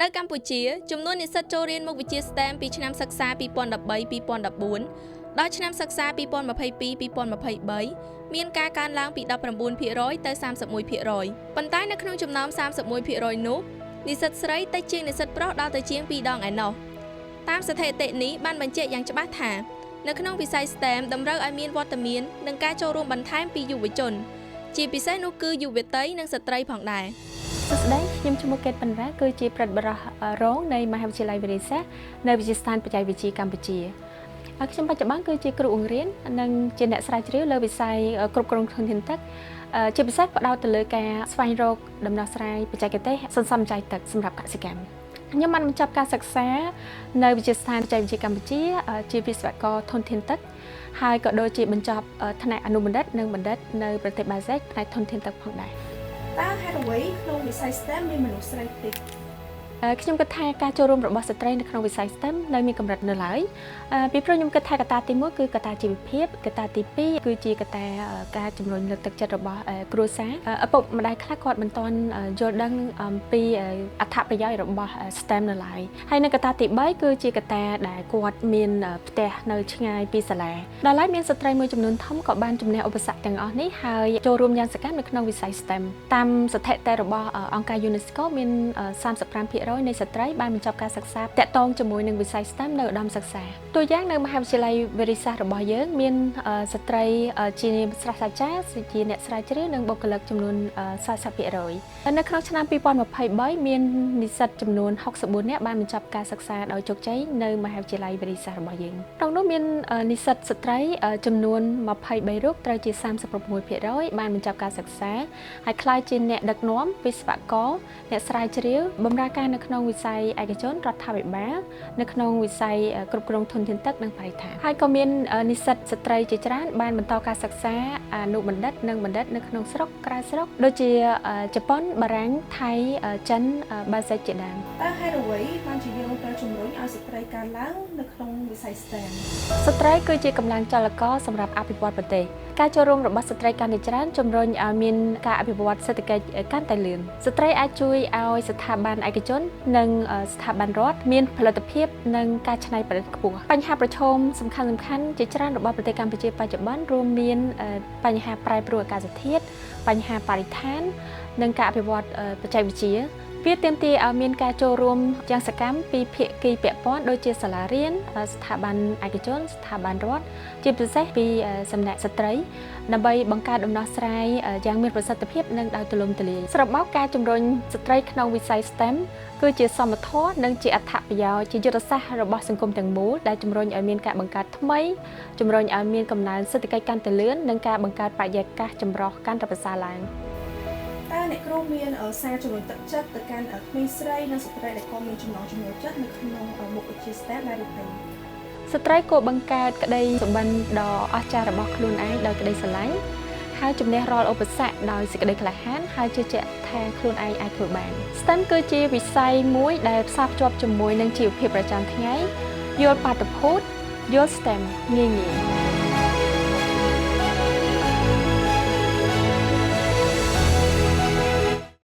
នៅកម្ពុជាចំនួននិស្សិតចូលរៀនមុខវិជ្ជា STEM ពីឆ្នាំសិក្សា2013-2014ដល់ឆ្នាំសិក្សា2022-2023មានការកើនឡើងពី 19% ទៅ 31%ប៉ុន្តែនៅក្នុងចំណោម 31% នោះនិស្សិតស្រីតិចជាងនិស្សិតប្រុសដល់ទៅជាង2ដងឯណោះតាមស្ថិតិនេះបានបញ្ជាក់យ៉ាងច្បាស់ថានៅក្នុងវិស័យ STEM តម្រូវឲ្យមានវត្តមាននិងការចូលរួមបន្ថែមពីយុវជនជាពិសេសនោះគឺយុវតីនិងស្ត្រីផងដែរសួស្តីខ្ញុំឈ្មោះកេតបណ្ឌាគឺជាប្រិទ្ធបរិះរងនៃមហាវិទ្យាល័យវិរិយសាស្ត្រនៅវិទ្យាស្ថានបច្ចេកវិទ្យាកម្ពុជាខ្ញុំបច្ចុប្បន្នគឺជាគ្រូបង្រៀននិងជាអ្នកស្រាវជ្រាវលើវិស័យគ្រប់គ្រងធនធានទឹកជាពិសេសផ្ដោតទៅលើការស្វែងរកដំណោះស្រាយបច្ចេកទេសសន្សំចៃទឹកសម្រាប់កសិកម្មខ្ញុំបានបញ្ចប់ការសិក្សានៅវិទ្យាស្ថានបច្ចេកវិទ្យាកម្ពុជាជាវិស្វករធនធានទឹកហើយក៏ដូចជាបញ្ចប់ថ្នាក់អនុបណ្ឌិតនិងបណ្ឌិតនៅប្រទេសបារ៉េកផ្នែកធនធានទឹកផងដែរតើហេតុអ្វីក្នុងវិស័យ STEM មានមនុស្សស្រីតិចខ្ញុំគិតថាការចូលរួមរបស់ស្ត្រីនៅក្នុងវិស័យ STEM នៅមានកម្រិតនៅឡើយពីព្រោះខ្ញុំគិតថាកត្តាទី1គឺកត្តាជីវភាពកត្តាទី2គឺជាកត្តាការជំរុញលើកទឹកចិត្តរបស់គ្រួសារឪពុកម្ដាយខ្លះគាត់មិនទាន់យល់ដឹងអំពីអត្ថប្រយោជន៍របស់ STEM នៅឡើយហើយនៅកត្តាទី3គឺជាកត្តាដែលគាត់មានផ្ទះនៅឆ្ងាយពីសាលាដល់ហើយមានស្ត្រីមួយចំនួនធំក៏បានជំនះឧបសគ្គទាំងអស់នេះហើយចូលរួមយ៉ាងសកម្មនៅក្នុងវិស័យ STEM តាមស្ថិតិរបស់អង្គការ UNESCO មាន35%នៃស្ត្រីបានបញ្ចប់ការសិក្សាតាក់ទងជាមួយនឹងវិស័យ STEM នៅឧត្តមសិក្សាតួយ៉ាងនៅមហាវិទ្យាល័យវិរិយសាស្ត្ររបស់យើងមានស្ត្រីជាសាស្ត្រាចារ្យជាអ្នកស្រាវជ្រាវនិងបុគ្គលិកចំនួន40%នៅក្នុងឆ្នាំ2023មាននិស្សិតចំនួន64នាក់បានបញ្ចប់ការសិក្សាដោយជោគជ័យនៅមហាវិទ្យាល័យវិរិយសាស្ត្ររបស់យើងក្នុងនោះមាននិស្សិតស្ត្រីចំនួន23រូបត្រូវជា36%បានបញ្ចប់ការសិក្សាហើយក្លាយជាអ្នកដឹកនាំវិស្វករអ្នកស្រាវជ្រាវបម្រើការនៅក្នុងវិស័យឯកជនរដ្ឋាភិបាលនៅក្នុងវិស័យគ្រប់គ្រងធនធានទឹកនិងបរិស្ថានហើយក៏មាននិស្សិតស្ត្រីជាច្រើនបានបន្តការសិក្សាអនុបណ្ឌិតនិងបណ្ឌិតនៅក្នុងស្រុកក្រៅស្រុកដូចជាជប៉ុនបារាំងថៃចិនបាសាជាដើមតើហេតុអ្វីបានជាយើងត្រូវជំរុញឲ្យស្ត្រីកើនឡើងនៅក្នុងវិស័យ STEM ស្ត្រីគឺជាកម្លាំងចលករសម្រាប់អភិវឌ្ឍប្រទេសការចូលរួមរបស់ស្ត្រីកាន់តែច្រើនជំរុញឲ្យមានការអភិវឌ្ឍសេដ្ឋកិច្ចកាន់តែលឿនស្ត្រីអាចជួយឲ្យស្ថាប័នឯកជននិងស្ថាប័នរដ្ឋមានផលិតភាពនិងការច្នៃប្រឌិតខ្ពស់បញ្ហាប្រឈមសំខាន់ៗជាច្រើនរបស់ប្រទេសកម្ពុជាបច្ចុប្បន្នរួមមានបញ្ហាប្រែប្រួលអាកាសធាតុបញ្ហាបរិស្ថាននិងការអភិវឌ្ឍបច្ចេកវិទ្យាវាទាមទារឲ្យមានការចូលរួមយ៉ាងសកម្មពីភាគីពាក់ព័ន្ធដូចជាសាលារៀនស្ថាប័នឯកជនស្ថាប័នរដ្ឋជាពិសេសពីសំណាក់ស្ត្រីដើម្បីបង្កើតដំណោះស្រាយយ៉ាងមានប្រសិទ្ធភាពនិងដោយទូលំទូលាយសរុបមកការជំរុញស្ត្រីក្នុងវិស័យ STEM គឺជាសមធម៌និងជាអត្ថប្រយោជន៍ជាយុទ្ធសាស្ត្ររបស់សង្គមទាំងមូលដែលជំរុញឲ្យមានការបង្កើតថ្មីជំរុញឲ្យមានកំណើនសេដ្ឋកិច្ចកាន់តែលឿននិងការបង្កើតបរិយាកាសចម្រុះកាន់តែប្រសើរឡើងតើអ្នកគ្រូមានសារជំរុញទឹកចិត្តទៅកាន់ក្មេងស្រីនិងស្ត្រីដែលក៏មានចំណងចំណូលចិត្តនៅក្នុងមុខវិជ្ជា STEM ដែរឬទេស្ត្រីគួរបង្កើតក្តីសុបិនដ៏អស្ចារ្យរបស់ខ្លួនឯងដោយក្តីស្រឡាញ់ហើយជំនះរាល់ឧបសគ្គដោយសេចក្តីក្លាហានហើយជឿជាក់ថាខ្លួនឯងអាចធ្វើបាន STEM គឺជាវិស័យមួយដែលផ្សារភ្ជាប់ជាមួយនឹងជីវភាពប្រចាំថ្ងៃយល់បាតុភូតយល់ STEM ងាយៗ